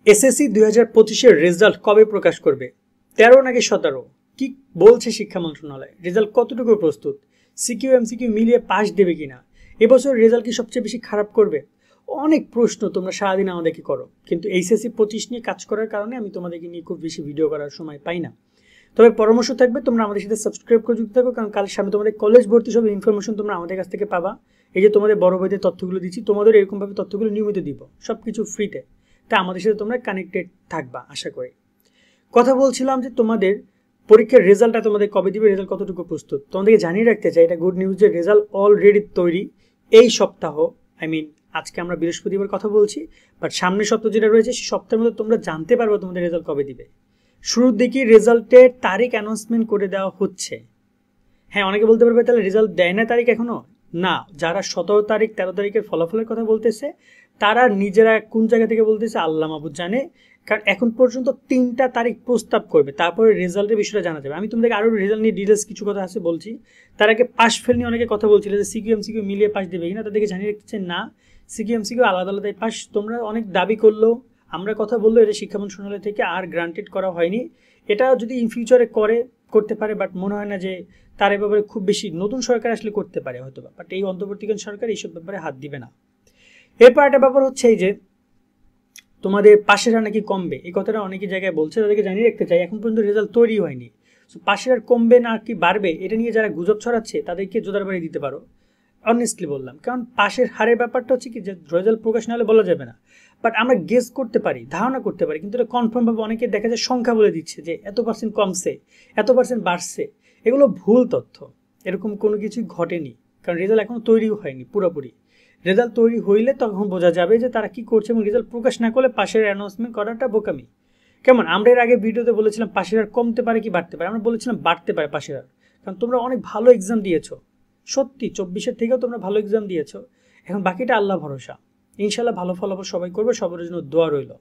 SSC 2025-এর result কবে প্রকাশ করবে? 13 নাকি 17? কি বলছে শিক্ষা মন্ত্রণালয়? রেজাল্ট কতটুকু প্রস্তুত? সিকিউ এমসিকিউ মিলিয়ে পাস দেবে কিনা? এবছর রেজাল্ট কি সবচেয়ে বেশি খারাপ করবে? অনেক প্রশ্ন তোমরা সারাদিন আমাদেরকে করো, কিন্তু এইচএসসি 25 নিয়ে কাজ করার কারণে আমি তোমাদেরকে নিয়ে খুব বেশি ভিডিও করার সময় পাই না। তবে পরামর্শ থাকবে তোমরা আমাদের সাথে সাবস্ক্রাইব করে যুক্ত থাকো, কারণ কাল সামনে তোমাদের কলেজ ভর্তি সব ইনফরমেশন তোমরা আমাদের কাছ থেকে পাবা। এই যে তোমাদের বড় ভাইদের তথ্যগুলো দিচ্ছি, তোমাদের এরকমভাবে তথ্যগুলো নিয়মিত দিব, সব কিছু ফ্রিতে। তা আমাদের সাথে তোমরা কানেক্টেড থাকবা আশা করি। কথা বলছিলাম যে তোমাদের পরীক্ষার রেজাল্টটা তোমাদের কবে দিবে, রেজাল্ট কতটুকু প্রস্তুত। তোমাদেরকে জানিয়ে রাখতে চাই, এটা গুড নিউজ যে রেজাল্ট অলরেডি তৈরি। এই সপ্তাহ আজকে আমরা বৃহস্পতিবার কথা বলছি, বাট সামনের সপ্তাহ যেটা রয়েছে সেই সপ্তাহের মধ্যে তোমরা জানতে পারবে তোমাদের রেজাল্ট কবে দিবে। শুরুর দিকে রেজাল্টের তারিখ অ্যানাউন্সমেন্ট করে দেওয়া হচ্ছে। হ্যাঁ, অনেকে বলতে পারবে তাহলে রেজাল্ট দেয় না তারিখ এখনো? না, যারা 17 তারিখ 13 তারিখের ফলাফলের কথা বলতেছে তারা নিজেরা কোন জায়গা থেকে বলতেছে আল্লাহ মাহবুব জানে, কারণ এখন পর্যন্ত 3টা তারিখ প্রস্তাব করবে, তারপরে রেজাল্টের বিষয়টা জানা যাবে। আমি তোমাদেরকে আরও রেজাল্ট নিয়ে ডিটেলস কিছু কথা আছে বলছি। তার আগে পাস ফেল নিয়ে অনেকে কথা বলছিল যে সিকিউ এমসিকিউ মিলিয়ে পাস দেবে কিনা, তাদেরকে জানিয়ে রাখছে না, সিকিউ এমসিকিউ আলাদা আলাদাই পাস। তোমরা অনেক দাবি করলেও, আমরা কথা বললেও এটা শিক্ষা মন্ত্রণালয় থেকে আর গ্রান্টেড করা হয়নি। এটা যদি ইন ফিউচারে করতে পারে, বাট মনে হয় না যে তার এ ব্যাপারে খুব বেশি, নতুন সরকার আসলে করতে পারে হয়তো, বাট এই অন্তর্বর্তীকালীন সরকার এইসব ব্যাপারে হাত দিবে না। এরপর একটা ব্যাপার হচ্ছে এই যে তোমাদের পাশের আর নাকি কমবে, এই কথাটা অনেকে জায়গায় বলছে, তাদেরকে জানিয়ে রাখতে চাই এখন পর্যন্ত রেজাল্ট তৈরি হয়নি। সো পাশের আর কমবে না কি বাড়বে, এটা নিয়ে যারা গুজব ছড়াচ্ছে তাদেরকে জোদার বাড়ি দিতে পারো, অনেস্টলি বললাম। কারণ পাশের হারের ব্যাপারটা হচ্ছে কি, যে রেজাল্ট প্রকাশ না হলে বলা যাবে না, বাট আমরা গেস করতে পারি, ধারণা করতে পারি, কিন্তু এটা কনফার্মভাবে অনেকে দেখা যায় সংখ্যা বলে দিচ্ছে যে এত পার্সেন্ট কমছে, এত পার্সেন্ট বাড়ছে। এগুলো ভুল তথ্য, এরকম কোনো কিছুই ঘটেনি, কারণ রেজাল্ট এখনো তৈরিও হয়নি পুরোপুরি। রেজাল্ট তৈরি হইলে তখন বোঝা যাবে যে তারা কি করছে, এবং রেজাল্ট প্রকাশ না করলে পাশের অ্যানাউন্সমেন্ট করাটা বোকামি। কেমন, আমরা এর আগে ভিডিওতে বলেছিলাম পাশের আর কমতে পারে কি বাড়তে পারে, আমরা বলেছিলাম বাড়তে পারে পাশের আর, কারণ তোমরা অনেক ভালো এক্সাম দিয়েছো, সত্যি 24-এর থেকেও তোমরা ভালো এক্সাম দিয়েছো। এখন বাকিটা আল্লাহ ভরসা, ইনশাল্লাহ ভালো ফলাফল সবাই করবে, সবার জন্য দোয়া রইল।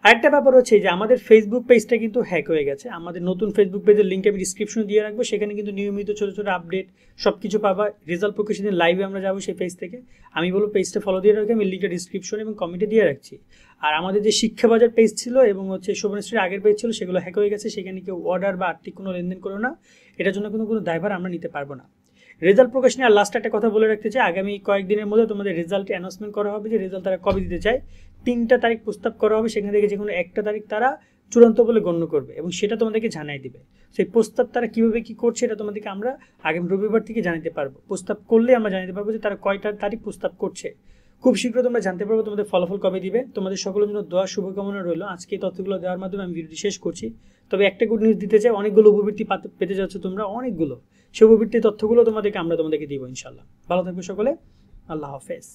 আরেকটা ব্যাপার হচ্ছে যে আমাদের ফেসবুক পেজটা কিন্তু হ্যাক হয়ে গেছে। আমাদের নতুন ফেসবুক পেজের লিঙ্ক আমি ডিসক্রিপশনে দিয়ে রাখবো, সেখানে কিন্তু নিয়মিত ছোটো ছোটো আপডেট সব কিছু পাবা। রেজাল্ট প্রকাশের দিন লাইভে আমরা যাবো সেই পেজ থেকে। আমি বলবো পেজটা ফলো দিয়ে রাখি, আমি লিঙ্কটা ডিসক্রিপশন এবং কমেন্টে দিয়ে রাখছি। আর আমাদের যে শিক্ষা বাজার পেজ ছিল এবং হচ্ছে শোভনশ্রীর আগের পেজ ছিল, সেগুলো হ্যাক হয়ে গেছে, সেখানে কেউ অর্ডার বা আর্থিক কোনো লেনদেন করো না, এটার জন্য কোনো দায়ভার আমরা নিতে পারবো না। রেজাল্ট প্রকাশ নিয়ে আর লাস্ট একটা কথা বলে রাখতে চাই, আগামী কয়েকদিনের মধ্যে তোমাদের রেজাল্ট অ্যানাউন্সমেন্ট করা হবে, যে রেজাল্ট তারা কবে দিতে চায়। 3টা তারিখ প্রস্তাব করা হবে, সেখান থেকে যে কোনো একটা তারিখ তারা চূড়ান্ত বলে গণ্য করবে এবং সেটা তোমাদেরকে জানাই দিবে। সেই প্রস্তাব তারা কীভাবে কী করছে এটা তোমাদেরকে আমরা আগামী রবিবার থেকে জানাতে পারবো। প্রস্তাব করলে আমরা জানাতে পারবো যে তারা কয়টা তারিখ প্রস্তাব করছে। খুব শীঘ্র তোমরা জানতে পারবো তোমাদের ফলাফল কবে দিবে। তোমাদের সকলের জন্য দোয়া শুভকামনা রইল। আজকে এই তথ্যগুলো দেওয়ার মাধ্যমে আমি ভিডিওটি শেষ করছি। তবে একটা গুড নিউজ দিতে চাই, অনেকগুলো উপবৃত্তি পেতে যাচ্ছ তোমরা, অনেকগুলো। সেই উপবৃত্তির তথ্যগুলো তোমাদেরকে দিব ইনশাল্লাহ। ভালো থাকবে সকলে, আল্লাহ হাফেজ।